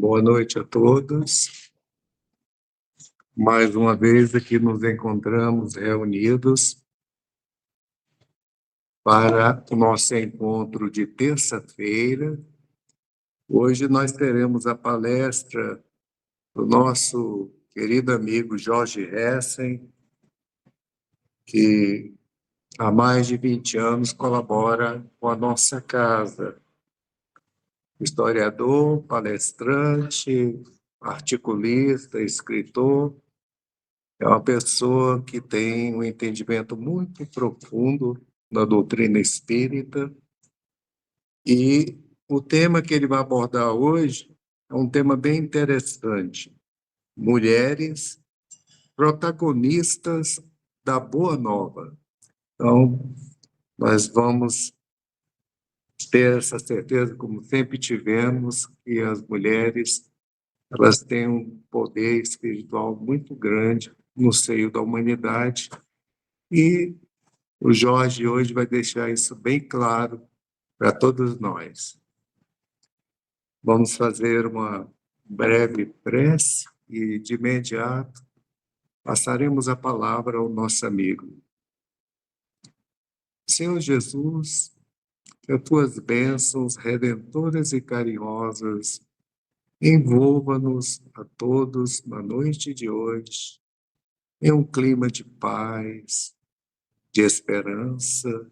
Boa noite a todos. Mais uma vez aqui nos encontramos reunidos para o nosso encontro de terça-feira. Hoje nós teremos a palestra do nosso querido amigo Jorge Hessen, que há mais de 20 anos colabora com a nossa casa. Historiador, palestrante, articulista, escritor. É uma pessoa que tem um entendimento muito profundo da doutrina espírita, e o tema que ele vai abordar hoje é um tema bem interessante: mulheres protagonistas da Boa Nova. Então, nós vamos ter essa certeza, como sempre tivemos, que as mulheres elas têm um poder espiritual muito grande no seio da humanidade, e o Jorge hoje vai deixar isso bem claro para todos nós. Vamos fazer uma breve prece e, de imediato, passaremos a palavra ao nosso amigo. Senhor Jesus, que as tuas bênçãos redentoras e carinhosas envolva-nos a todos na noite de hoje, em um clima de paz, de esperança,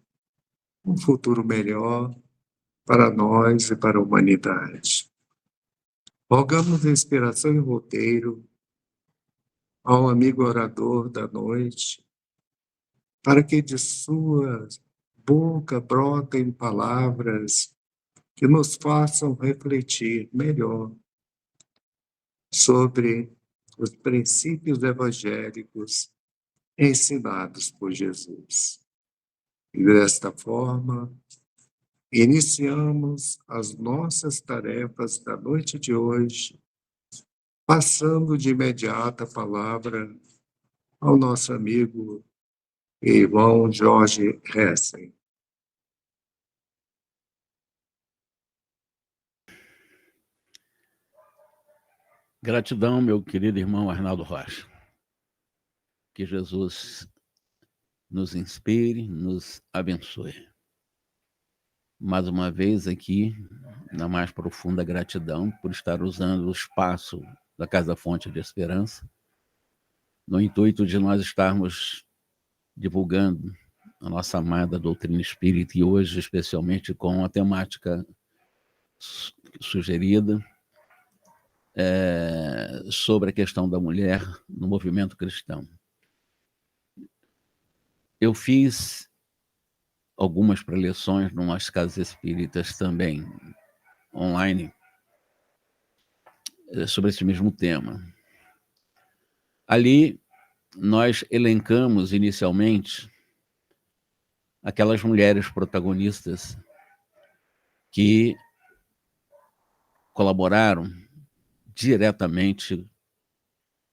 um futuro melhor para nós e para a humanidade. Rogamos inspiração e roteiro ao amigo orador da noite, para que de sua boca brotem palavras que nos façam refletir melhor sobre os princípios evangélicos ensinados por Jesus. E desta forma, iniciamos as nossas tarefas da noite de hoje, passando de imediato a palavra ao nosso amigo e irmão Jorge Hessen. Gratidão, meu querido irmão Arnaldo Rocha. Que Jesus nos inspire, nos abençoe. Mais uma vez aqui, na mais profunda gratidão por estar usando o espaço da Casa Fonte de Esperança, no intuito de nós estarmos divulgando a nossa amada doutrina espírita, e hoje especialmente com a temática sugerida sobre a questão da mulher no movimento cristão. Eu fiz algumas preleções em umas casas espíritas também online sobre esse mesmo tema. Ali nós elencamos inicialmente aquelas mulheres protagonistas que colaboraram diretamente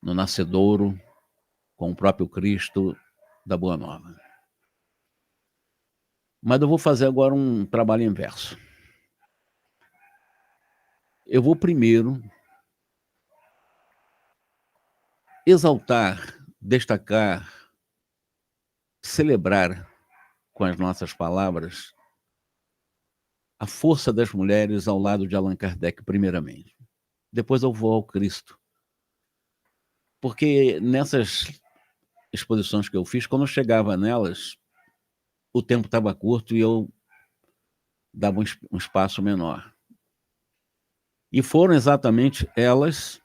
no nascedouro com o próprio Cristo da Boa Nova. Mas eu vou fazer agora um trabalho inverso. Eu vou primeiro exaltar, destacar, celebrar com as nossas palavras a força das mulheres ao lado de Allan Kardec, primeiramente. Depois eu vou ao Cristo. Porque nessas exposições que eu fiz, quando eu chegava nelas, o tempo estava curto e eu dava um espaço menor. E foram exatamente elas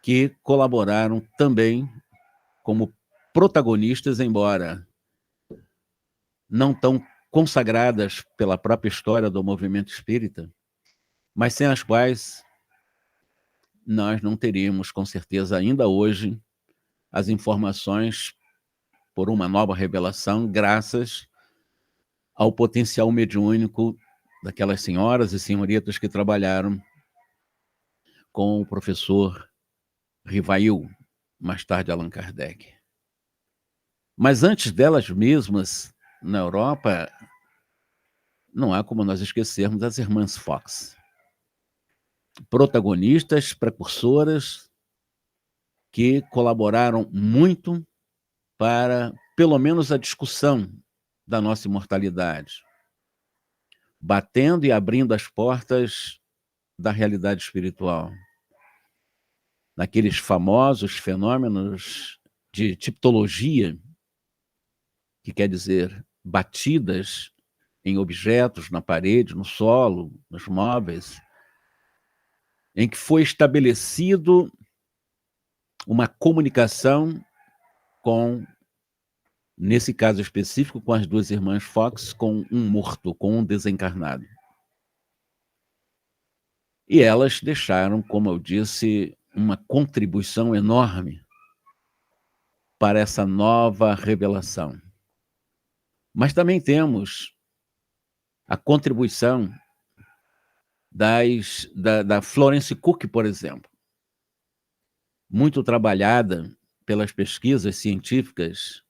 que colaboraram também como protagonistas, embora não tão consagradas pela própria história do movimento espírita, mas sem as quais nós não teríamos, com certeza, ainda hoje, as informações por uma nova revelação, graças ao potencial mediúnico daquelas senhoras e senhoritas que trabalharam com o professor Rivail, mais tarde Allan Kardec. Mas antes delas mesmas, na Europa, não há como nós esquecermos as irmãs Fox. protagonistas, precursoras, que colaboraram muito para, pelo menos, a discussão da nossa imortalidade, batendo e abrindo as portas da realidade espiritual, naqueles famosos fenômenos de tipologia, que quer dizer batidas em objetos, na parede, no solo, nos móveis, em que foi estabelecido uma comunicação com, nesse caso específico, com as duas irmãs Fox, com um morto, com um desencarnado. E elas deixaram, como eu disse, uma contribuição enorme para essa nova revelação. Mas também temos a contribuição da Florence Cook, por exemplo, muito trabalhada pelas pesquisas científicas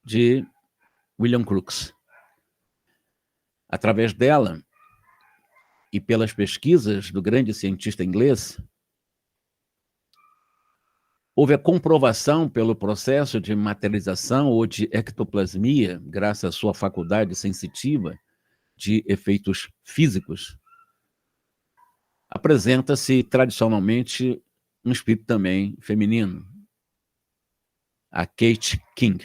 de William Crookes. Através dela e pelas pesquisas do grande cientista inglês, houve a comprovação pelo processo de materialização ou de ectoplasmia, graças à sua faculdade sensitiva de efeitos físicos. Apresenta-se tradicionalmente um espírito também feminino, a Kate King.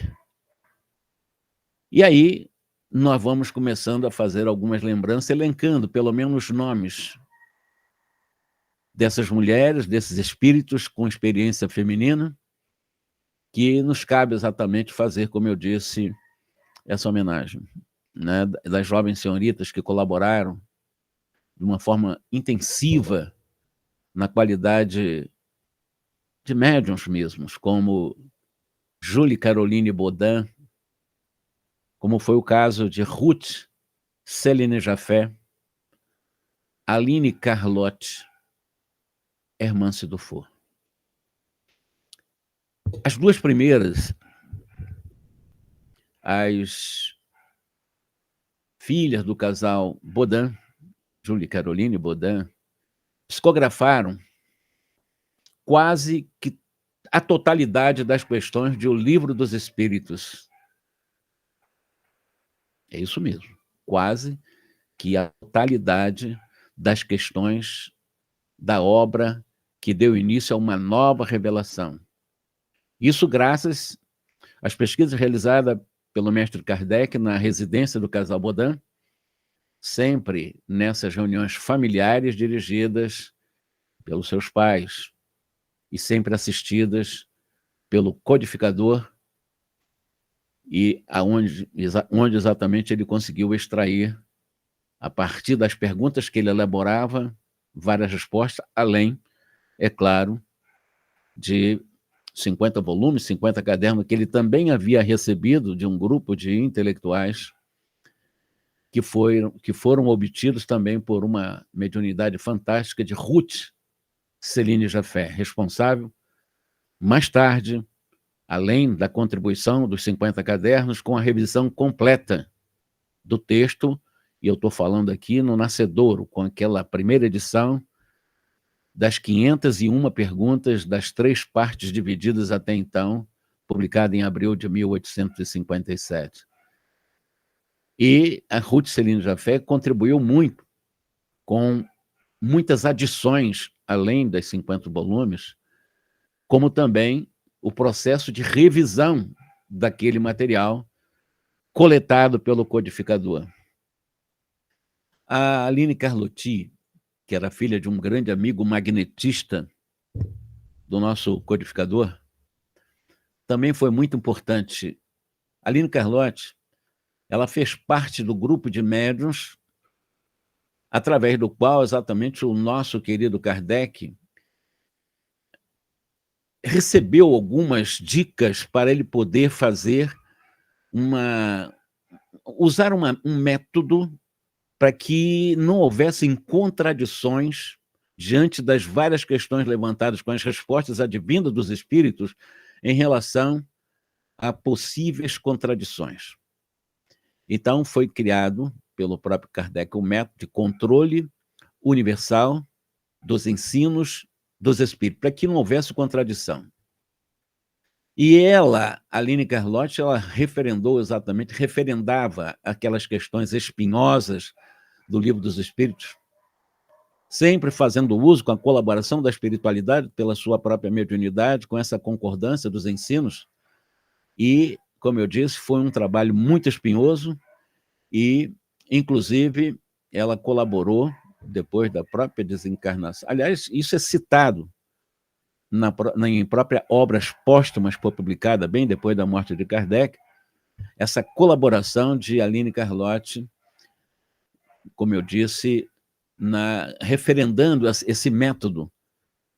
E aí nós vamos começando a fazer algumas lembranças, elencando pelo menos nomes dessas mulheres, desses espíritos com experiência feminina, que nos cabe exatamente fazer, como eu disse, essa homenagem, né, das jovens senhoritas que colaboraram de uma forma intensiva na qualidade de médiuns mesmos, como Julie Caroline Baudin, como foi o caso de Ruth Céline Jaffé, Aline Carlotte, Hermance Dufour. As duas primeiras, as filhas do casal Baudin, Julie Caroline Baudin, psicografaram quase que a totalidade das questões de O Livro dos Espíritos. É isso mesmo, quase que a totalidade das questões da obra que deu início a uma nova revelação. Isso graças às pesquisas realizadas pelo mestre Kardec na residência do casal Baudin, sempre nessas reuniões familiares dirigidas pelos seus pais e sempre assistidas pelo codificador, e onde exatamente ele conseguiu extrair, a partir das perguntas que ele elaborava, várias respostas, além, é claro, de 50 volumes, 50 cadernos, que ele também havia recebido de um grupo de intelectuais que foram obtidos também por uma mediunidade fantástica de Ruth Céline Jaffé, responsável, mais tarde, além da contribuição dos 50 cadernos, com a revisão completa do texto, e eu estou falando aqui no Nascedouro, com aquela primeira edição das 501 perguntas das 3 partes divididas até então, publicada em abril de 1857. E a Ruth Céline Jaffé contribuiu muito, com muitas adições, além das 50 volumes, como também o processo de revisão daquele material coletado pelo codificador. A Aline Carlotti, que era filha de um grande amigo magnetista do nosso codificador, também foi muito importante. A Aline Carlotti, ela fez parte do grupo de médiuns através do qual exatamente o nosso querido Kardec recebeu algumas dicas para ele poder fazer usar um método para que não houvessem contradições diante das várias questões levantadas com as respostas advindas dos espíritos em relação a possíveis contradições. Então, foi criado pelo próprio Kardec o método de controle universal dos ensinos dos espíritos, para que não houvesse contradição. E ela, Aline Carlotti, ela referendava aquelas questões espinhosas do Livro dos Espíritos, sempre fazendo uso, com a colaboração da espiritualidade, pela sua própria mediunidade, com essa concordância dos ensinos. E, como eu disse, foi um trabalho muito espinhoso e, inclusive, ela colaborou depois da própria desencarnação. Aliás, isso é citado em própria obras póstumas publicada bem depois da morte de Kardec, essa colaboração de Aline Carlotti, como eu disse, referendando esse método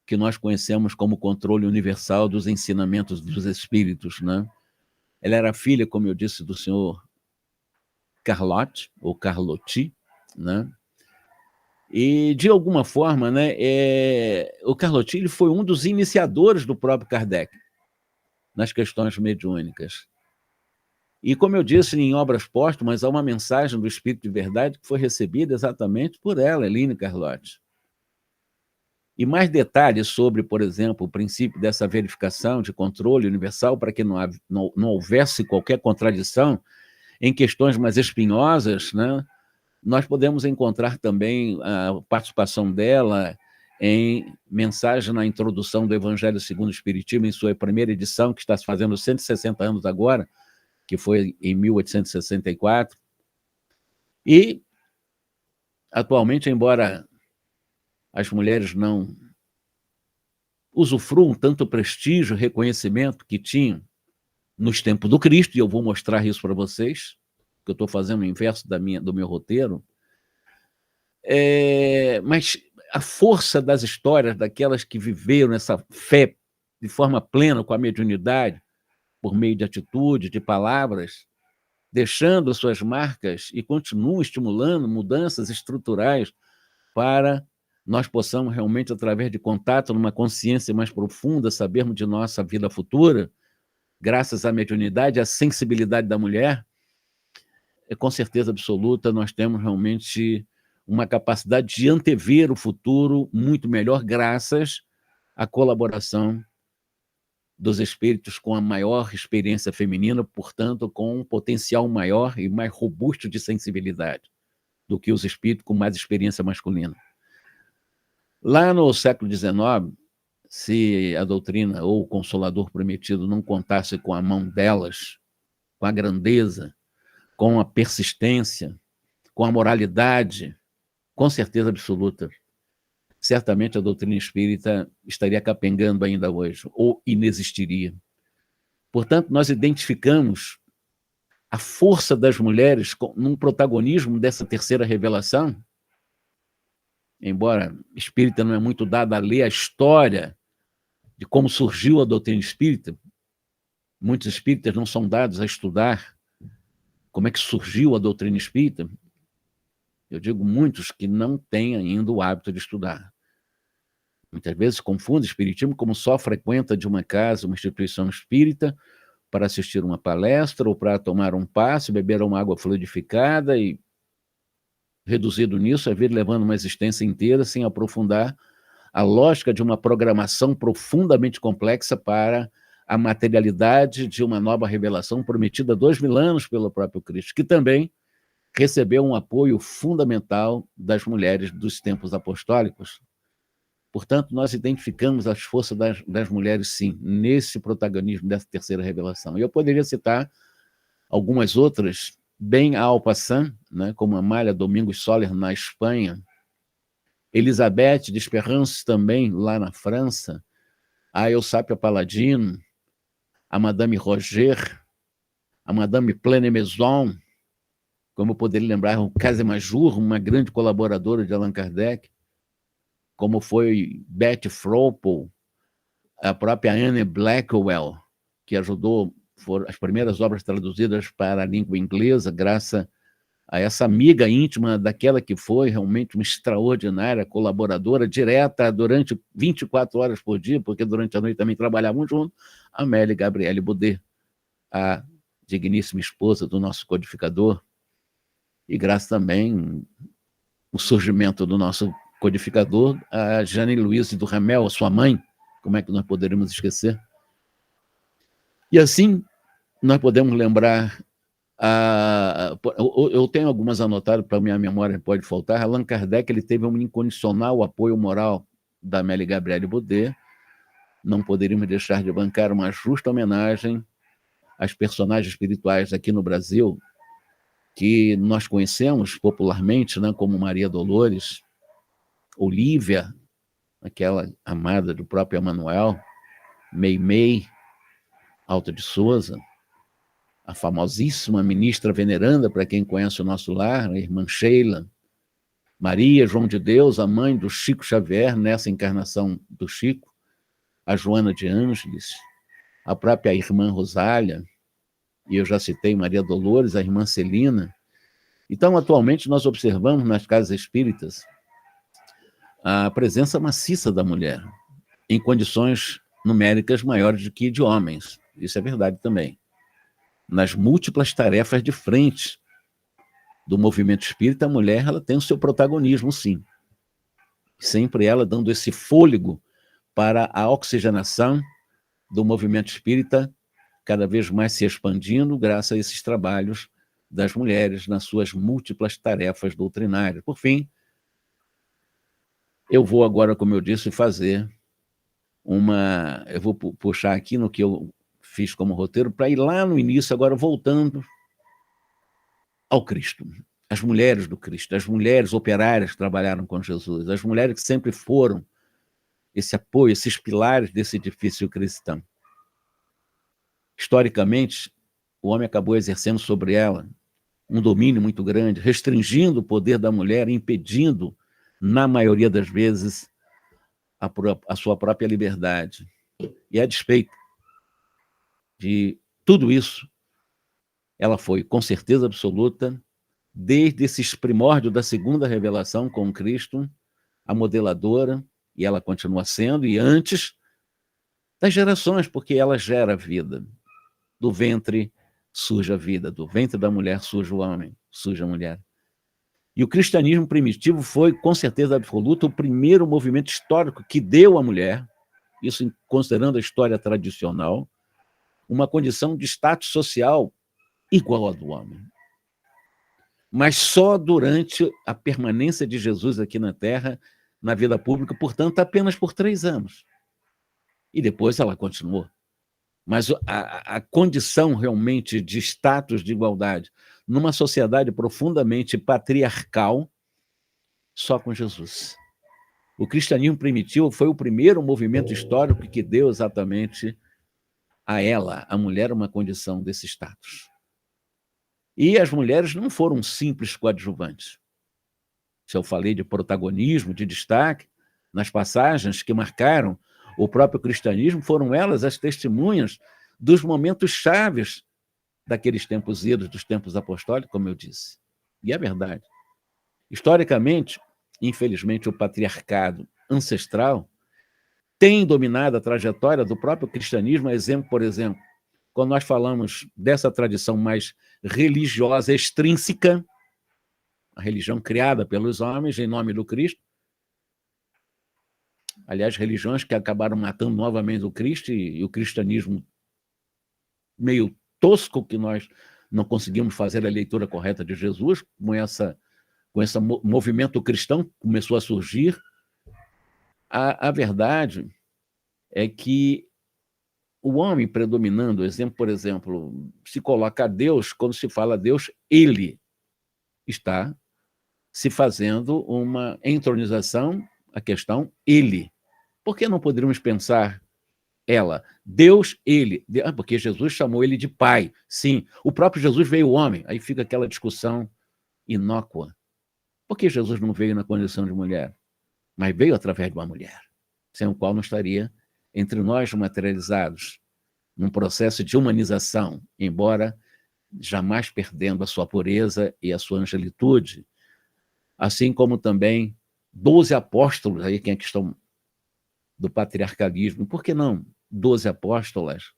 que nós conhecemos como controle universal dos ensinamentos dos espíritos, né? Ela era filha, como eu disse, do senhor Carlotti, ou Carlotti, né? E, de alguma forma, né, o Carlotti ele foi um dos iniciadores do próprio Kardec nas questões mediúnicas. E, como eu disse, em obras póstumas, há uma mensagem do Espírito de Verdade que foi recebida exatamente por ela, Aline Carlotti. E mais detalhes sobre, por exemplo, o princípio dessa verificação de controle universal para que não houvesse qualquer contradição em questões mais espinhosas, né? Nós podemos encontrar também a participação dela em mensagem na introdução do Evangelho segundo o Espiritismo, em sua primeira edição, que está se fazendo 160 anos agora, que foi em 1864. E, atualmente, embora as mulheres não usufruam tanto prestígio, reconhecimento que tinham nos tempos do Cristo, e eu vou mostrar isso para vocês, que eu estou fazendo o inverso do meu roteiro, mas a força das histórias daquelas que viveram essa fé de forma plena com a mediunidade, por meio de atitude, de palavras, deixando suas marcas e continuam estimulando mudanças estruturais para nós possamos realmente, através de contato, numa consciência mais profunda, sabermos de nossa vida futura, graças à mediunidade, à sensibilidade da mulher, com certeza absoluta, nós temos realmente uma capacidade de antever o futuro muito melhor, graças à colaboração dos espíritos com a maior experiência feminina, portanto, com um potencial maior e mais robusto de sensibilidade do que os espíritos com mais experiência masculina. Lá no século XIX, se a doutrina ou o Consolador Prometido não contasse com a mão delas, com a grandeza, com a persistência, com a moralidade, com certeza absoluta, certamente a doutrina espírita estaria capengando ainda hoje, ou inexistiria. Portanto, nós identificamos a força das mulheres num protagonismo dessa terceira revelação, embora espírita não é muito dada a ler a história de como surgiu a doutrina espírita, muitos espíritas não são dados a estudar como é que surgiu a doutrina espírita. Eu digo muitos que não têm ainda o hábito de estudar. Muitas vezes confundem espiritismo como só frequenta de uma casa, uma instituição espírita, para assistir uma palestra ou para tomar um passe, beber uma água fluidificada e, reduzido nisso, é vir levando uma existência inteira sem aprofundar a lógica de uma programação profundamente complexa para a materialidade de uma nova revelação prometida há 2000 anos pelo próprio Cristo, que também recebeu um apoio fundamental das mulheres dos tempos apostólicos. Portanto, nós identificamos as forças das mulheres, sim, nesse protagonismo dessa terceira revelação. E eu poderia citar algumas outras, bem en passant, né, como Amália Domingos Soler, na Espanha, Elizabeth de Esperance, também, lá na França, a Eusápia Paladino, a Madame Roger, a Madame Pleine-Maison, como eu poderia lembrar, o Casemajur, uma grande colaboradora de Allan Kardec, como foi Betty Froppel, a própria Anne Blackwell, que ajudou, foram as primeiras obras traduzidas para a língua inglesa, graças a essa amiga íntima daquela que foi realmente uma extraordinária colaboradora direta durante 24 horas por dia, porque durante a noite também trabalhavam junto, Amélie Gabriele Boudet, a digníssima esposa do nosso codificador, e graças também ao surgimento do nosso codificador, a Jeanne Louise do Ramel, a sua mãe, como é que nós poderíamos esquecer? E assim, nós podemos lembrar, eu tenho algumas anotadas para minha memória, pode faltar. Allan Kardec, ele teve um incondicional apoio moral da Amélie Gabrielle Baudet. Não poderíamos deixar de bancar uma justa homenagem às personagens espirituais aqui no Brasil, que nós conhecemos popularmente, né, como Maria Dolores, Olívia, aquela amada do próprio Emanuel, Meimei, Alta de Souza, a famosíssima ministra veneranda, para quem conhece o nosso lar, a irmã Sheila, Maria João de Deus, a mãe do Chico Xavier, nessa encarnação do Chico, a Joana de Ângeles, a própria irmã Rosália, e eu já citei Maria Dolores, a irmã Celina. Então, atualmente, nós observamos nas casas espíritas a presença maciça da mulher, em condições numéricas maiores do que de homens. Isso é verdade também. Nas múltiplas tarefas de frente do movimento espírita, a mulher ela tem o seu protagonismo, sim. Sempre ela dando esse fôlego para a oxigenação do movimento espírita, cada vez mais se expandindo, graças a esses trabalhos das mulheres nas suas múltiplas tarefas doutrinárias. Por fim, eu vou agora, como eu disse, fazer eu vou puxar aqui no que eu fiz como roteiro, para ir lá no início, agora voltando ao Cristo. As mulheres do Cristo, as mulheres operárias que trabalharam com Jesus, as mulheres que sempre foram esse apoio, esses pilares desse edifício cristão. Historicamente, o homem acabou exercendo sobre ela um domínio muito grande, restringindo o poder da mulher, impedindo, na maioria das vezes, a sua própria liberdade. E a despeito de tudo isso, ela foi, com certeza absoluta, desde esses primórdios da segunda revelação com Cristo, a modeladora, e ela continua sendo, e antes das gerações, porque ela gera vida. Do ventre surge a vida, do ventre da mulher surge o homem, surge a mulher. E o cristianismo primitivo foi, com certeza absoluta, o primeiro movimento histórico que deu à mulher, isso considerando a história tradicional, uma condição de status social igual à do homem. Mas só durante a permanência de Jesus aqui na Terra, na vida pública, portanto, apenas por 3 anos. E depois ela continuou. Mas a condição realmente de status de igualdade numa sociedade profundamente patriarcal, só com Jesus. O cristianismo primitivo foi o primeiro movimento histórico que deu exatamente a ela, a mulher, uma condição desse status. E as mulheres não foram simples coadjuvantes. Se eu falei de protagonismo, de destaque, nas passagens que marcaram o próprio cristianismo, foram elas as testemunhas dos momentos chaves daqueles tempos idos, dos tempos apostólicos, como eu disse. E é verdade. Historicamente, infelizmente, o patriarcado ancestral tem dominado a trajetória do próprio cristianismo, por exemplo, quando nós falamos dessa tradição mais religiosa extrínseca, a religião criada pelos homens em nome do Cristo, aliás, religiões que acabaram matando novamente o Cristo e o cristianismo meio tosco, que nós não conseguimos fazer a leitura correta de Jesus, com esse movimento cristão que começou a surgir. A verdade é que o homem predominando, por exemplo, se coloca Deus, quando se fala Deus, ele está se fazendo uma entronização, a questão ele. Por que não poderíamos pensar ela? Deus, ele. Porque Jesus chamou ele de pai. Sim, o próprio Jesus veio homem. Aí fica aquela discussão inócua. Por que Jesus não veio na condição de mulher? Mas veio através de uma mulher, sem o qual não estaria entre nós materializados, num processo de humanização, embora jamais perdendo a sua pureza e a sua angelitude, assim como também 12 apóstolos, aí quem é a questão do patriarcalismo, por que não 12 apóstolas?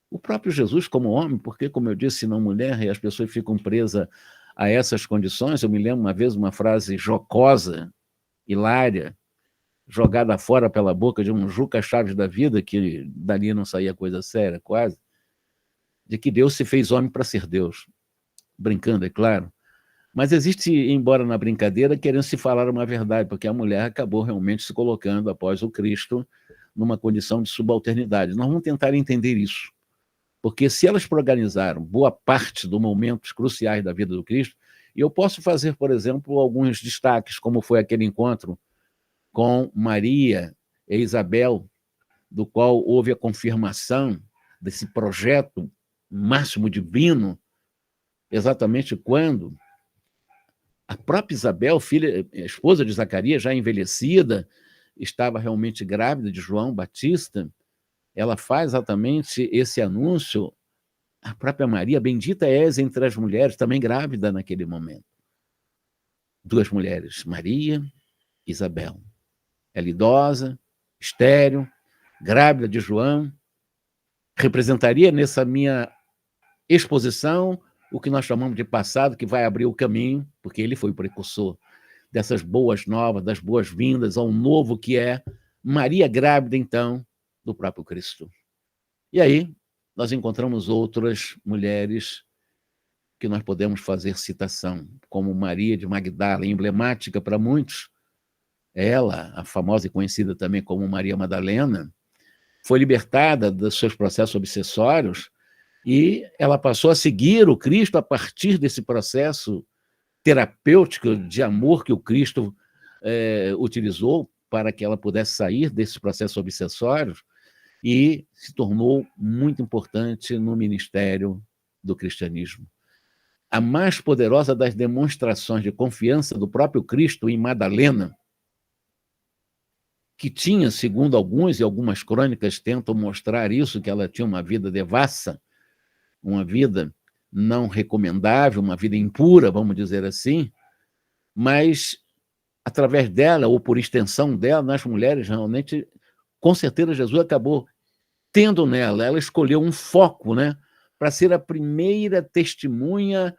O próprio Jesus como homem, porque, como eu disse, não mulher, e as pessoas ficam presas a essas condições. Eu me lembro uma vez uma frase jocosa hilária, jogada fora pela boca de um Juca Chaves da vida, que dali não saía coisa séria, quase, de que Deus se fez homem para ser Deus. Brincando, é claro. Mas existe, embora na brincadeira, querendo se falar uma verdade, porque a mulher acabou realmente se colocando, após o Cristo, numa condição de subalternidade. Nós vamos tentar entender isso, porque se elas organizaram boa parte dos momentos cruciais da vida do Cristo, e eu posso fazer, por exemplo, alguns destaques, como foi aquele encontro com Maria e Isabel, do qual houve a confirmação desse projeto máximo divino, exatamente quando a própria Isabel, filha, esposa de Zacarias, já envelhecida, estava realmente grávida de João Batista, ela faz exatamente esse anúncio. A própria Maria, bendita és entre as mulheres, também grávida naquele momento. Duas mulheres, Maria e Isabel. Ela idosa, estéril, grávida de João, representaria nessa minha exposição o que nós chamamos de passado, que vai abrir o caminho, porque ele foi o precursor dessas boas novas, das boas-vindas ao novo que é Maria grávida, então, do próprio Cristo. E aí nós encontramos outras mulheres que nós podemos fazer citação, como Maria de Magdala, emblemática para muitos. Ela, a famosa e conhecida também como Maria Madalena, foi libertada dos seus processos obsessórios e ela passou a seguir o Cristo a partir desse processo terapêutico de amor que o Cristo utilizou para que ela pudesse sair desses processos obsessórios e se tornou muito importante no ministério do cristianismo. A mais poderosa das demonstrações de confiança do próprio Cristo em Madalena, que tinha, segundo alguns, e algumas crônicas tentam mostrar isso, que ela tinha uma vida devassa, uma vida não recomendável, uma vida impura, vamos dizer assim, mas através dela, ou por extensão dela, nas mulheres, realmente, com certeza Jesus acabou tendo nela, ela escolheu um foco, né, para ser a primeira testemunha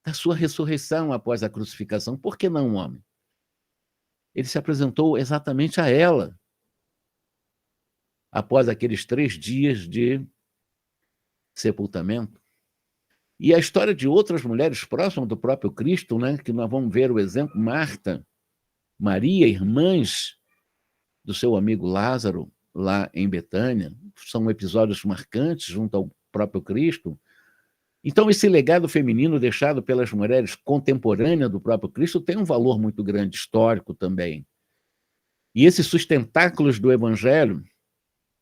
da sua ressurreição após a crucificação. Por que não um homem? Ele se apresentou exatamente a ela, após aqueles 3 dias de sepultamento. E a história de outras mulheres próximas do próprio Cristo, né, que nós vamos ver o exemplo, Marta, Maria, irmãs do seu amigo Lázaro, lá em Betânia, são episódios marcantes junto ao próprio Cristo. Então, esse legado feminino deixado pelas mulheres contemporâneas do próprio Cristo tem um valor muito grande, histórico também. E esses sustentáculos do Evangelho,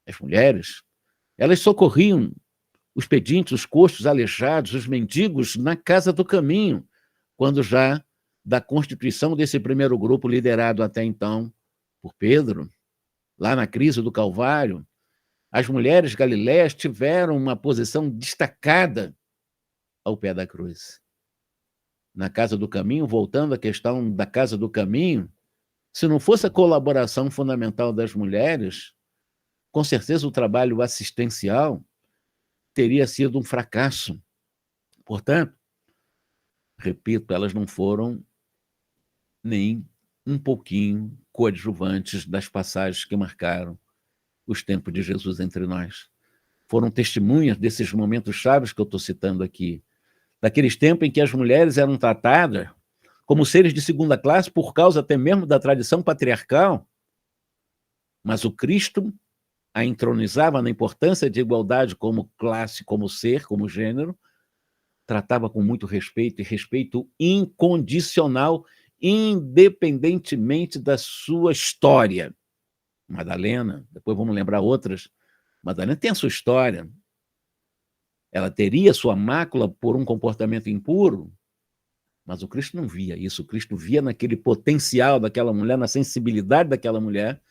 as mulheres, elas socorriam os pedintes, os coxos, aleijados, os mendigos na casa do caminho, quando já da constituição desse primeiro grupo liderado até então por Pedro, lá na crise do Calvário, as mulheres galileias tiveram uma posição destacada ao pé da cruz. Na casa do caminho, voltando à questão da casa do caminho, se não fosse a colaboração fundamental das mulheres, com certeza o trabalho assistencial teria sido um fracasso. Portanto, repito, elas não foram nem um pouquinho coadjuvantes das passagens que marcaram os tempos de Jesus entre nós. Foram testemunhas desses momentos chaves que eu estou citando aqui, daqueles tempos em que as mulheres eram tratadas como seres de segunda classe por causa até mesmo da tradição patriarcal, mas o Cristo a entronizava na importância de igualdade como classe, como ser, como gênero, tratava com muito respeito, e respeito incondicional, independentemente da sua história. Madalena, depois vamos lembrar outras, Madalena tem a sua história, ela teria sua mácula por um comportamento impuro, mas o Cristo não via isso, o Cristo via naquele potencial daquela mulher, na sensibilidade daquela mulher,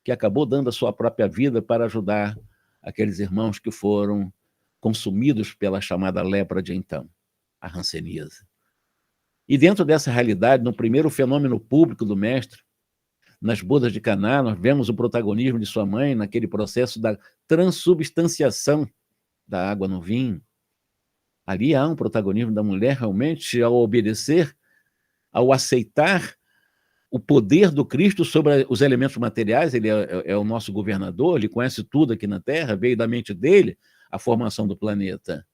que acabou dando a sua própria vida para ajudar aqueles irmãos que foram consumidos pela chamada lepra de então, a hanseníase. E dentro dessa realidade, no primeiro fenômeno público do Mestre, nas bodas de Caná, nós vemos o protagonismo de sua mãe naquele processo da transubstanciação da água no vinho. Ali há um protagonismo da mulher realmente ao obedecer, ao aceitar o poder do Cristo sobre os elementos materiais. Ele é o nosso governador, ele conhece tudo aqui na Terra, veio da mente dele a formação do planeta.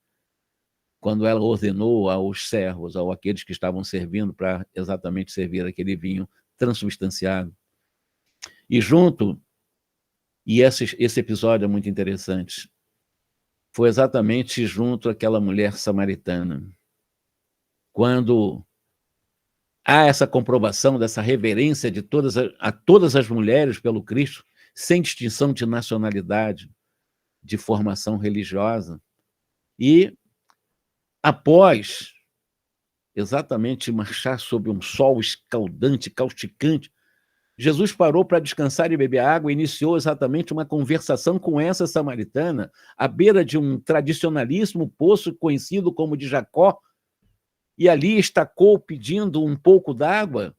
Quando ela ordenou aos servos, ou aqueles que estavam servindo para exatamente servir aquele vinho transubstanciado. E junto, e esse episódio é muito interessante, foi exatamente junto àquela mulher samaritana. Quando há essa comprovação dessa reverência de todas as mulheres pelo Cristo, sem distinção de nacionalidade, de formação religiosa. E após exatamente marchar sob um sol escaldante, causticante, Jesus parou para descansar e beber água e iniciou exatamente uma conversação com essa samaritana, à beira de um tradicionalíssimo poço conhecido como de Jacó, e ali estacou pedindo um pouco d'água,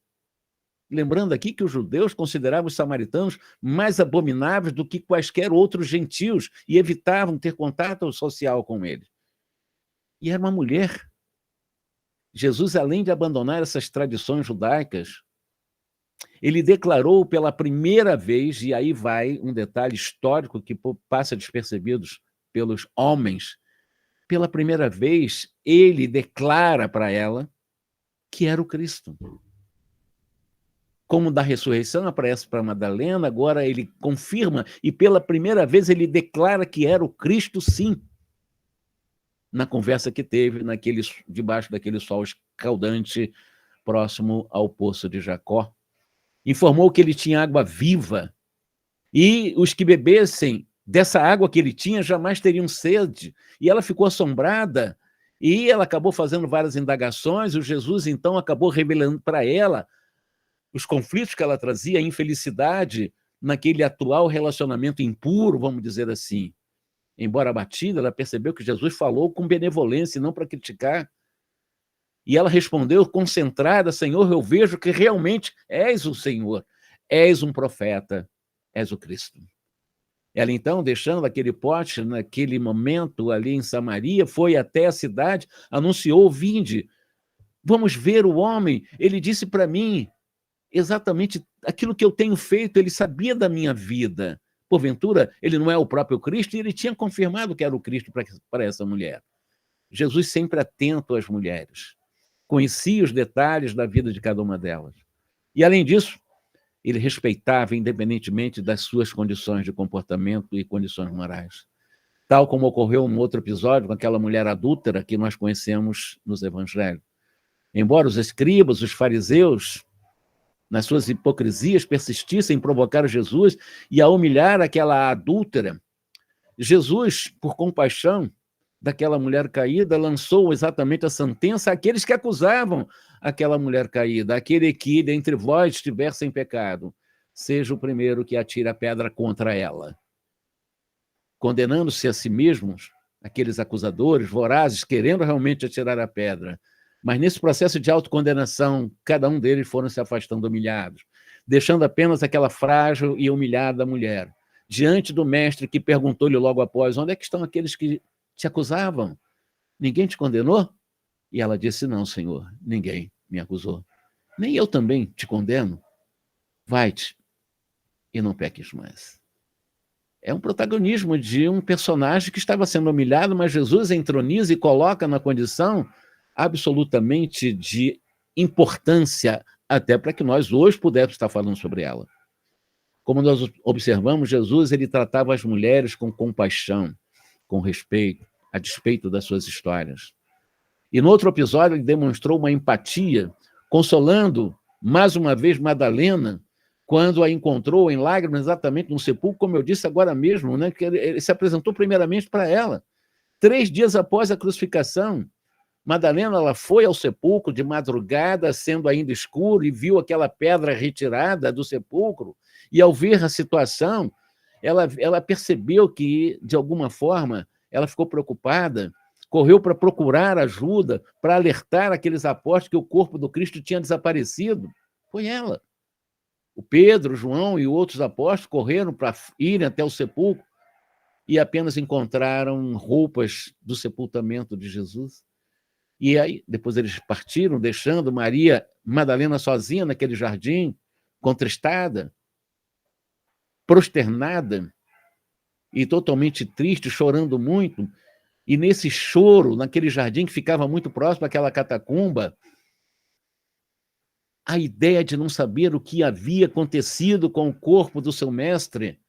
lembrando aqui que os judeus consideravam os samaritanos mais abomináveis do que quaisquer outros gentios e evitavam ter contato social com eles. E era uma mulher. Jesus, além de abandonar essas tradições judaicas, ele declarou pela primeira vez, e aí vai um detalhe histórico que passa despercebido pelos homens, pela primeira vez, ele declara para ela que era o Cristo. Como da ressurreição aparece para Madalena, agora ele confirma, e pela primeira vez ele declara que era o Cristo, sim, na conversa que teve debaixo daquele sol escaldante, próximo ao poço de Jacó. Informou que ele tinha água viva, e os que bebessem dessa água que ele tinha jamais teriam sede. E ela ficou assombrada, e ela acabou fazendo várias indagações, e o Jesus, então, acabou revelando para ela os conflitos que ela trazia, a infelicidade naquele atual relacionamento impuro, vamos dizer assim. Embora abatida, ela percebeu que Jesus falou com benevolência e não para criticar. E ela respondeu concentrada: Senhor, eu vejo que realmente és o Senhor, és um profeta, és o Cristo. Ela, então, deixando aquele pote, naquele momento ali em Samaria, foi até a cidade, anunciou: vinde, vamos ver o homem. Ele disse para mim exatamente aquilo que eu tenho feito, ele sabia da minha vida. Porventura, ele não é o próprio Cristo, e ele tinha confirmado que era o Cristo para essa mulher. Jesus sempre atento às mulheres, conhecia os detalhes da vida de cada uma delas. E, além disso, ele respeitava, independentemente das suas condições de comportamento e condições morais. Tal como ocorreu num outro episódio com aquela mulher adúltera que nós conhecemos nos evangelhos. Embora os escribas, os fariseus, nas suas hipocrisias, persistissem em provocar Jesus e a humilhar aquela adúltera, Jesus, por compaixão daquela mulher caída, lançou exatamente a sentença àqueles que acusavam aquela mulher caída: aquele que dentre vós estiver sem pecado, seja o primeiro que atire a pedra contra ela. Condenando-se a si mesmos, aqueles acusadores vorazes, querendo realmente atirar a pedra, mas nesse processo de autocondenação, cada um deles foram se afastando humilhados, deixando apenas aquela frágil e humilhada mulher, diante do mestre, que perguntou-lhe logo após: onde é que estão aqueles que te acusavam? Ninguém te condenou? E ela disse: não, Senhor, ninguém me acusou. Nem eu também te condeno. Vai-te e não peques mais. É um protagonismo de um personagem que estava sendo humilhado, mas Jesus entroniza e coloca na condição absolutamente de importância, até para que nós hoje pudéssemos estar falando sobre ela. Como nós observamos, Jesus, ele tratava as mulheres com compaixão, com respeito, a despeito das suas histórias. E no outro episódio ele demonstrou uma empatia, consolando mais uma vez Madalena, quando a encontrou em lágrimas exatamente no sepulcro, como eu disse agora mesmo, né, que ele se apresentou primeiramente para ela. 3 dias após a crucificação, Madalena, ela foi ao sepulcro de madrugada, sendo ainda escuro, e viu aquela pedra retirada do sepulcro, e ao ver a situação, ela percebeu que, de alguma forma, ela ficou preocupada, correu para procurar ajuda, para alertar aqueles apóstolos que o corpo do Cristo tinha desaparecido. Foi ela. O Pedro, João e outros apóstolos correram para irem até o sepulcro e apenas encontraram roupas do sepultamento de Jesus. E aí, depois eles partiram, deixando Maria Madalena sozinha naquele jardim, contristada, prosternada e totalmente triste, chorando muito. E nesse choro, naquele jardim que ficava muito próximo àquela catacumba, a ideia de não saber o que havia acontecido com o corpo do seu mestre,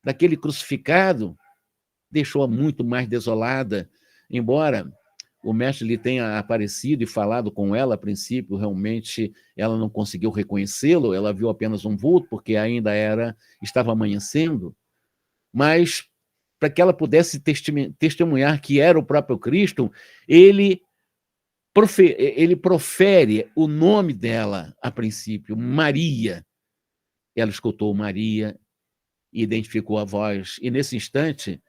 daquele crucificado, deixou-a muito mais desolada. Embora o mestre lhe tenha aparecido e falado com ela, a princípio, realmente ela não conseguiu reconhecê-lo, ela viu apenas um vulto, porque ainda estava amanhecendo, mas para que ela pudesse testemunhar que era o próprio Cristo, ele profere o nome dela, a princípio, Maria. Ela escutou Maria e identificou a voz, e nesse instante,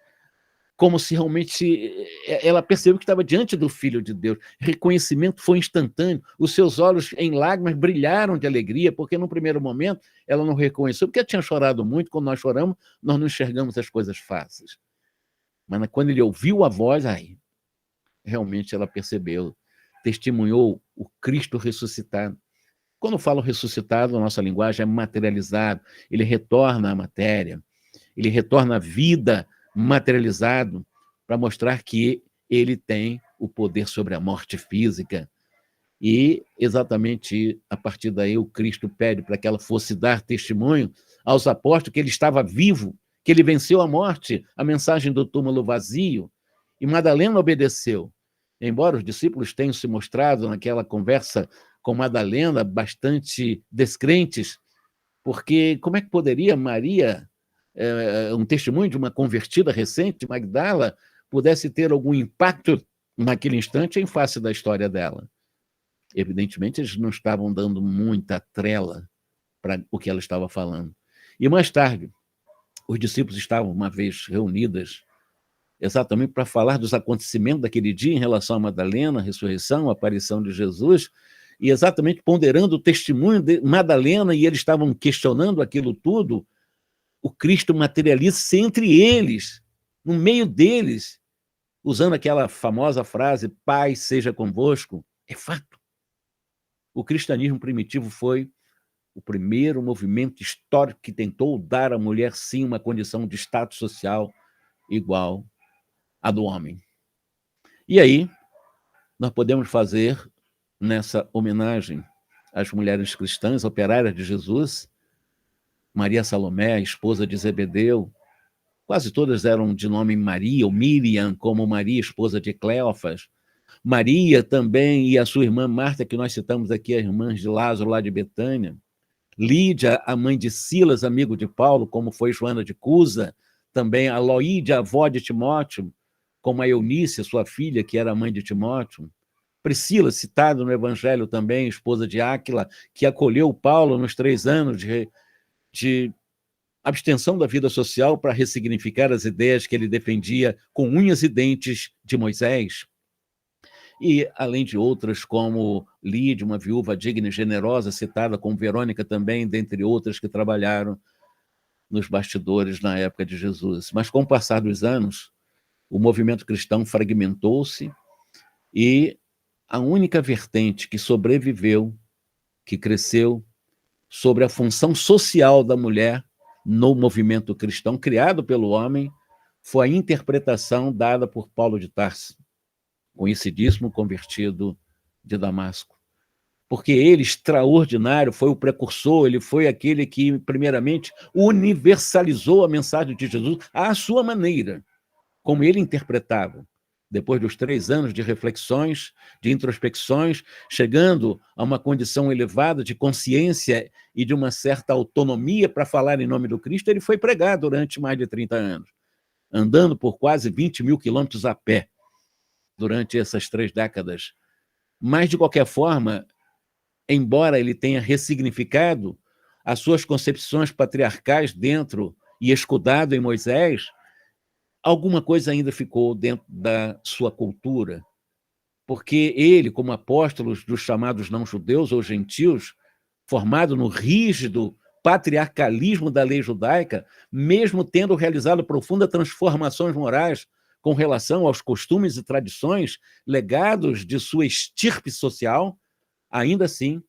como se realmente ela percebeu que estava diante do Filho de Deus. Reconhecimento foi instantâneo. Os seus olhos em lágrimas brilharam de alegria, porque no primeiro momento ela não reconheceu, porque ela tinha chorado muito. Quando nós choramos, nós não enxergamos as coisas fáceis. Mas quando ele ouviu a voz, aí realmente ela percebeu, testemunhou o Cristo ressuscitado. Quando eu falo ressuscitado, a nossa linguagem é materializado, ele retorna à matéria, ele retorna à vida materializado para mostrar que ele tem o poder sobre a morte física. E exatamente a partir daí o Cristo pede para que ela fosse dar testemunho aos apóstolos que ele estava vivo, que ele venceu a morte, a mensagem do túmulo vazio. E Madalena obedeceu. Embora os discípulos tenham se mostrado naquela conversa com Madalena bastante descrentes, porque como é que poderia Maria, um testemunho de uma convertida recente, Magdala, pudesse ter algum impacto naquele instante em face da história dela? Evidentemente, eles não estavam dando muita trela para o que ela estava falando. E mais tarde, os discípulos estavam uma vez reunidos exatamente para falar dos acontecimentos daquele dia em relação a Madalena, a ressurreição, a aparição de Jesus, e exatamente ponderando o testemunho de Madalena, e eles estavam questionando aquilo tudo. O Cristo materializa-se entre eles, no meio deles, usando aquela famosa frase, paz seja convosco. É fato. O cristianismo primitivo foi o primeiro movimento histórico que tentou dar à mulher, sim, uma condição de status social igual à do homem. E aí, nós podemos fazer, nessa homenagem às mulheres cristãs, operárias de Jesus, Maria Salomé, esposa de Zebedeu, quase todas eram de nome Maria, ou Miriam, como Maria, esposa de Cleofas. Maria também e a sua irmã Marta, que nós citamos aqui, as irmãs de Lázaro, lá de Betânia. Lídia, a mãe de Silas, amigo de Paulo, como foi Joana de Cusa. Também a Loídia, avó de Timóteo, como a Eunice, sua filha, que era a mãe de Timóteo. Priscila, citada no Evangelho também, esposa de Áquila, que acolheu Paulo nos 3 anos de abstenção da vida social para ressignificar as ideias que ele defendia com unhas e dentes de Moisés. E, além de outras, como Lídia, uma viúva digna e generosa, citada como Verônica também, dentre outras que trabalharam nos bastidores na época de Jesus. Mas, com o passar dos anos, o movimento cristão fragmentou-se e a única vertente que sobreviveu, que cresceu, sobre a função social da mulher no movimento cristão, criado pelo homem, foi a interpretação dada por Paulo de Tarso, conhecidíssimo convertido de Damasco. Porque ele, extraordinário, foi o precursor, ele foi aquele que, primeiramente, universalizou a mensagem de Jesus à sua maneira, como ele interpretava. Depois dos 3 anos de reflexões, de introspecções, chegando a uma condição elevada de consciência e de uma certa autonomia para falar em nome do Cristo, ele foi pregar durante mais de 30 anos, andando por quase 20 mil quilômetros a pé durante essas 3 décadas. Mas, de qualquer forma, embora ele tenha ressignificado as suas concepções patriarcais dentro e escudado em Moisés, alguma coisa ainda ficou dentro da sua cultura, porque ele, como apóstolo dos chamados não-judeus ou gentios, formado no rígido patriarcalismo da lei judaica, mesmo tendo realizado profundas transformações morais com relação aos costumes e tradições legados de sua estirpe social, ainda assim,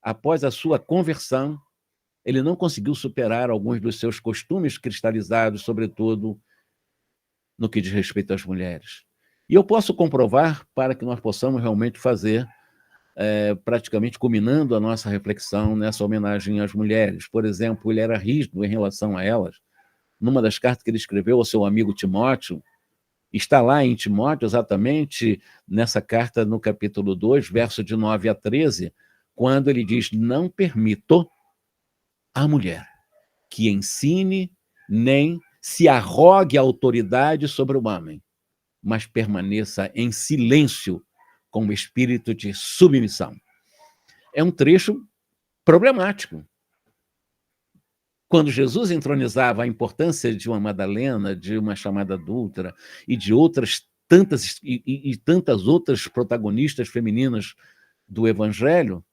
após a sua conversão, ele não conseguiu superar alguns dos seus costumes cristalizados, sobretudo no que diz respeito às mulheres. E eu posso comprovar, para que nós possamos realmente fazer, praticamente culminando a nossa reflexão nessa homenagem às mulheres. Por exemplo, ele era rígido em relação a elas. Numa das cartas que ele escreveu ao seu amigo Timóteo, está lá em Timóteo, exatamente nessa carta, no capítulo 2, verso de 9 a 13, quando ele diz: não permito à mulher que ensine nem se arrogue a autoridade sobre o homem, mas permaneça em silêncio com o espírito de submissão. É um trecho problemático. Quando Jesus entronizava a importância de uma Madalena, de uma chamada adúltera e de outras tantas e tantas outras protagonistas femininas do Evangelho,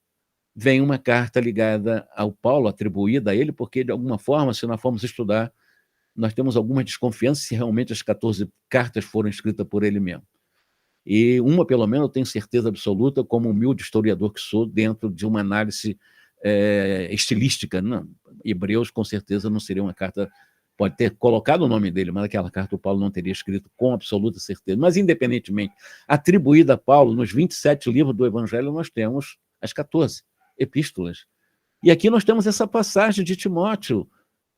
vem uma carta ligada ao Paulo, atribuída a ele, porque, de alguma forma, se nós formos estudar, nós temos alguma desconfiança se realmente as 14 cartas foram escritas por ele mesmo. E uma, pelo menos, eu tenho certeza absoluta, como humilde historiador que sou, dentro de uma análise estilística. Não, Hebreus, com certeza, não seria uma carta... Pode ter colocado o nome dele, mas aquela carta o Paulo não teria escrito com absoluta certeza. Mas, independentemente, atribuída a Paulo, nos 27 livros do Evangelho, nós temos as 14 epístolas. E aqui nós temos essa passagem de Timóteo,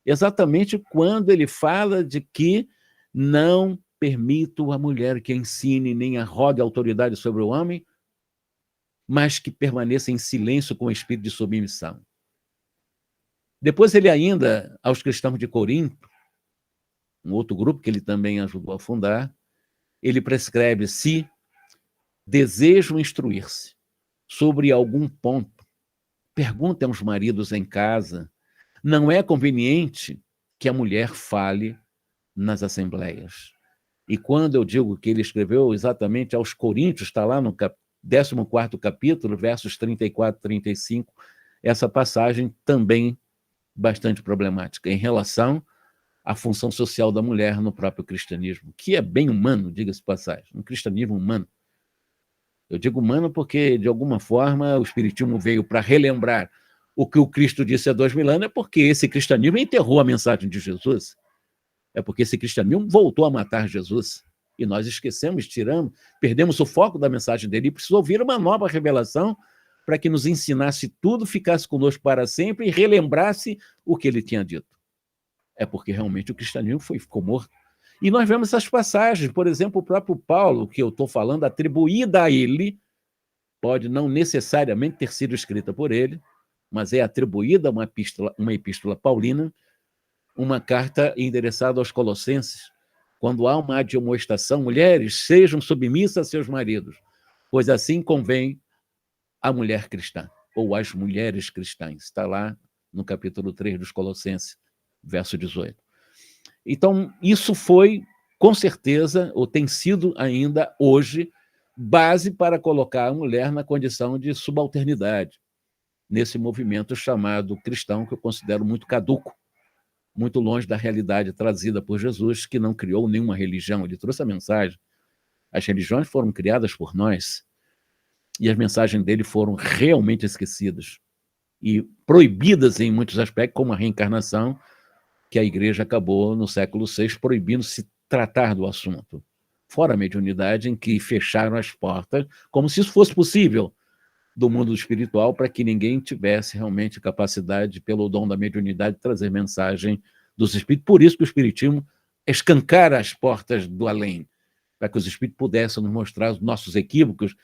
exatamente quando ele fala de que não permito à mulher que ensine nem arrogue autoridade sobre o homem, mas que permaneça em silêncio com o espírito de submissão. Depois ele ainda, aos cristãos de Corinto, um outro grupo que ele também ajudou a fundar, ele prescreve: se desejam instruir-se sobre algum ponto, perguntem aos maridos em casa. Não é conveniente que a mulher fale nas assembleias. E quando eu digo que ele escreveu exatamente aos Coríntios, está lá no 14º capítulo, versos 34 e 35, essa passagem também bastante problemática, em relação à função social da mulher no próprio cristianismo, que é bem humano, diga-se de passagem, um cristianismo humano. Eu digo humano porque, de alguma forma, o Espiritismo veio para relembrar o que o Cristo disse há 2000 anos, é porque esse cristianismo enterrou a mensagem de Jesus. É porque esse cristianismo voltou a matar Jesus. E nós esquecemos, tiramos, perdemos o foco da mensagem dele e precisou vir uma nova revelação para que nos ensinasse tudo, ficasse conosco para sempre e relembrasse o que ele tinha dito. É porque realmente o cristianismo ficou morto. E nós vemos essas passagens, por exemplo, o próprio Paulo, que eu estou falando, atribuída a ele, pode não necessariamente ter sido escrita por ele, mas é atribuída a uma epístola paulina, uma carta endereçada aos Colossenses, quando há uma admoestação: mulheres, sejam submissas a seus maridos, pois assim convém à mulher cristã, ou às mulheres cristãs. Está lá no capítulo 3 dos Colossenses, verso 18. Então, isso foi, com certeza, ou tem sido ainda hoje, base para colocar a mulher na condição de subalternidade, nesse movimento chamado cristão, que eu considero muito caduco, muito longe da realidade trazida por Jesus, que não criou nenhuma religião. Ele trouxe a mensagem. As religiões foram criadas por nós, e as mensagens dele foram realmente esquecidas e proibidas em muitos aspectos, como a reencarnação, que a Igreja acabou, no século VI, proibindo se tratar do assunto. Fora a mediunidade, em que fecharam as portas, como se isso fosse possível, do mundo espiritual, para que ninguém tivesse realmente capacidade, pelo dom da mediunidade, de trazer mensagem dos espíritos. Por isso que o espiritismo escancara as portas do além, para que os espíritos pudessem nos mostrar os nossos equívocos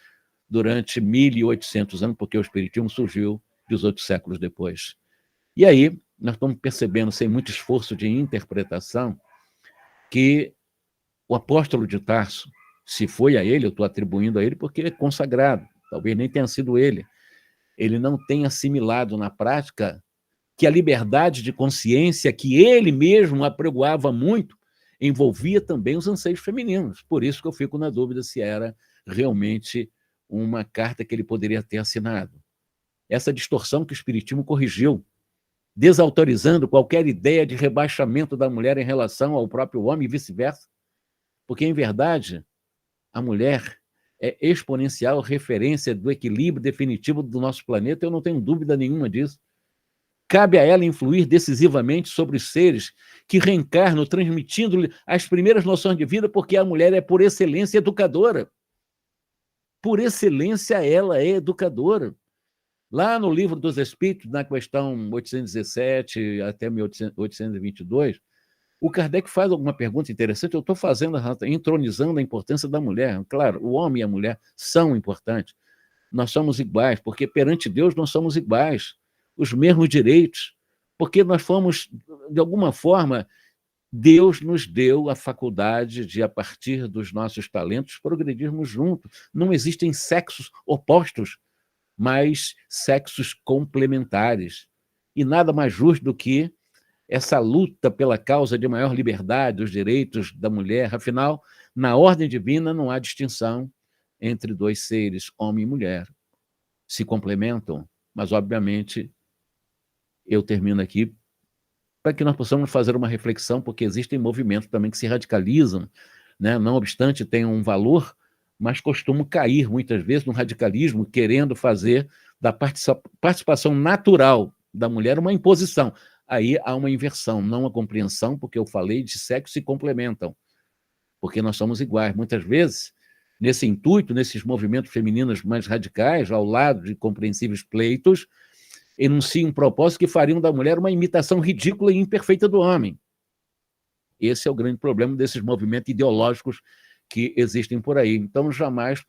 durante 1800 anos, porque o espiritismo surgiu 18 séculos depois. E aí, nós estamos percebendo, sem muito esforço de interpretação, que o apóstolo de Tarso, se foi a ele, eu estou atribuindo a ele porque é consagrado, talvez nem tenha sido ele não tem assimilado na prática que a liberdade de consciência que ele mesmo apregoava muito envolvia também os anseios femininos. Por isso que eu fico na dúvida se era realmente uma carta que ele poderia ter assinado. Essa distorção que o Espiritismo corrigiu, desautorizando qualquer ideia de rebaixamento da mulher em relação ao próprio homem e vice-versa, porque, em verdade, a mulher é exponencial referência do equilíbrio definitivo do nosso planeta, eu não tenho dúvida nenhuma disso. cabe a ela influir decisivamente sobre os seres que reencarnam, transmitindo-lhe as primeiras noções de vida, porque a mulher é, por excelência, educadora. Por excelência, ela é educadora. Lá no Livro dos Espíritos, na questão 817 até 1822, o Kardec faz alguma pergunta interessante. Eu estou entronizando a importância da mulher. Claro, o homem e a mulher são importantes. Nós somos iguais, porque perante Deus nós somos iguais, os mesmos direitos, porque nós fomos, de alguma forma, Deus nos deu a faculdade de, a partir dos nossos talentos, progredirmos juntos. Não existem sexos opostos, mas sexos complementares. E nada mais justo do que essa luta pela causa de maior liberdade, dos direitos da mulher. Afinal, na ordem divina não há distinção entre dois seres, homem e mulher. Se complementam, mas, obviamente, eu termino aqui para que nós possamos fazer uma reflexão, porque existem movimentos também que se radicalizam, né? Não obstante tenham um valor, mas costumam cair, muitas vezes, no radicalismo, querendo fazer da participação natural da mulher uma imposição. Aí há uma inversão, não a compreensão, porque eu falei de sexo se complementam, porque nós somos iguais. Muitas vezes, nesse intuito, nesses movimentos femininos mais radicais, ao lado de compreensíveis pleitos, enunciam um propósito que fariam da mulher uma imitação ridícula e imperfeita do homem. Esse é o grande problema desses movimentos ideológicos que existem por aí. Então, jamais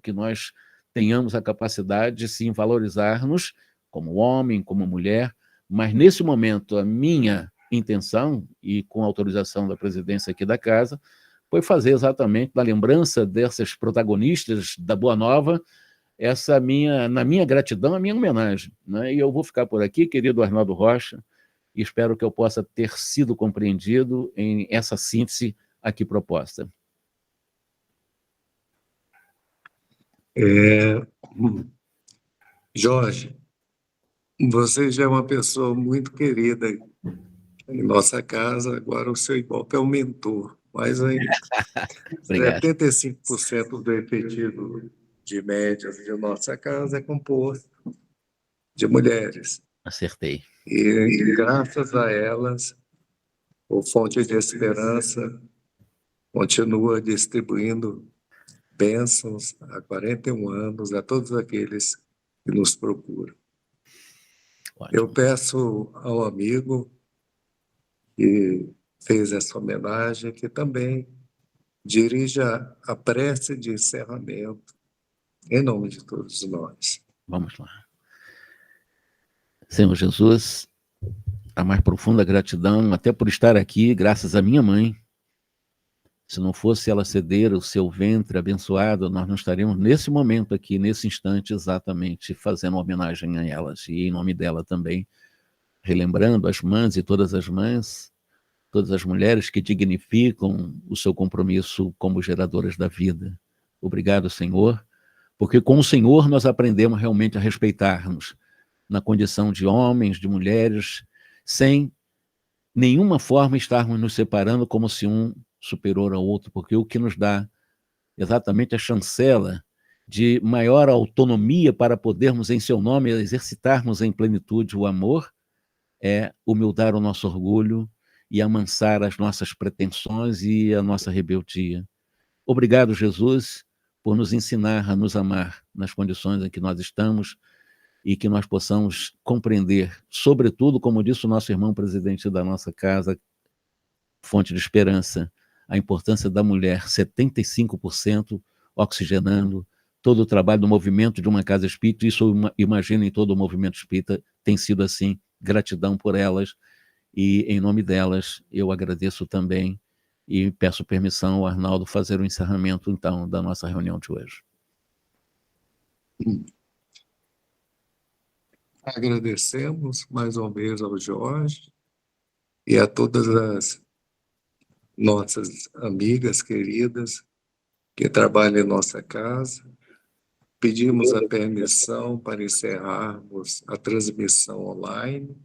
que nós tenhamos a capacidade de, sim, valorizar-nos como homem, como mulher, mas, nesse momento, a minha intenção, e com a autorização da presidência aqui da casa, foi fazer exatamente, na lembrança dessas protagonistas da Boa Nova, na minha gratidão, a minha homenagem, né? E eu vou ficar por aqui, querido Arnaldo Rocha, e espero que eu possa ter sido compreendido em essa síntese aqui proposta. Jorge, você já é uma pessoa muito querida em nossa casa, agora o seu Ibope é um mentor, mas ainda 75% do efetivo de médias de nossa casa é composto de mulheres. Acertei. E graças a elas, o Fonte de Esperança continua distribuindo bênçãos há 41 anos a todos aqueles que nos procuram. Ótimo. Eu peço ao amigo que fez essa homenagem que também dirija a prece de encerramento em nome de todos nós. Vamos lá. Senhor Jesus, a mais profunda gratidão, até por estar aqui, graças à minha mãe. Se não fosse ela ceder o seu ventre abençoado, nós não estaríamos nesse momento aqui, nesse instante, exatamente, fazendo homenagem a elas. E em nome dela também, relembrando as mães e todas as mães, todas as mulheres que dignificam o seu compromisso como geradoras da vida. Obrigado, Senhor, porque com o Senhor nós aprendemos realmente a respeitar-nos na condição de homens, de mulheres, sem nenhuma forma estarmos nos separando como se um superior ao outro, porque o que nos dá exatamente a chancela de maior autonomia para podermos, em seu nome, exercitarmos em plenitude o amor, é humildar o nosso orgulho e amansar as nossas pretensões e a nossa rebeldia. Obrigado, Jesus, por nos ensinar a nos amar nas condições em que nós estamos e que nós possamos compreender, sobretudo, como disse o nosso irmão presidente da nossa casa, Fonte de Esperança, a importância da mulher, 75% oxigenando todo o trabalho do movimento de uma casa espírita. Isso eu imagino em todo o movimento espírita, tem sido assim. Gratidão por elas, e em nome delas eu agradeço também e peço permissão ao Arnaldo fazer o encerramento, então, da nossa reunião de hoje. Agradecemos mais uma vez ao Jorge e a todas as nossas amigas queridas que trabalham em nossa casa. Pedimos a permissão para encerrarmos a transmissão online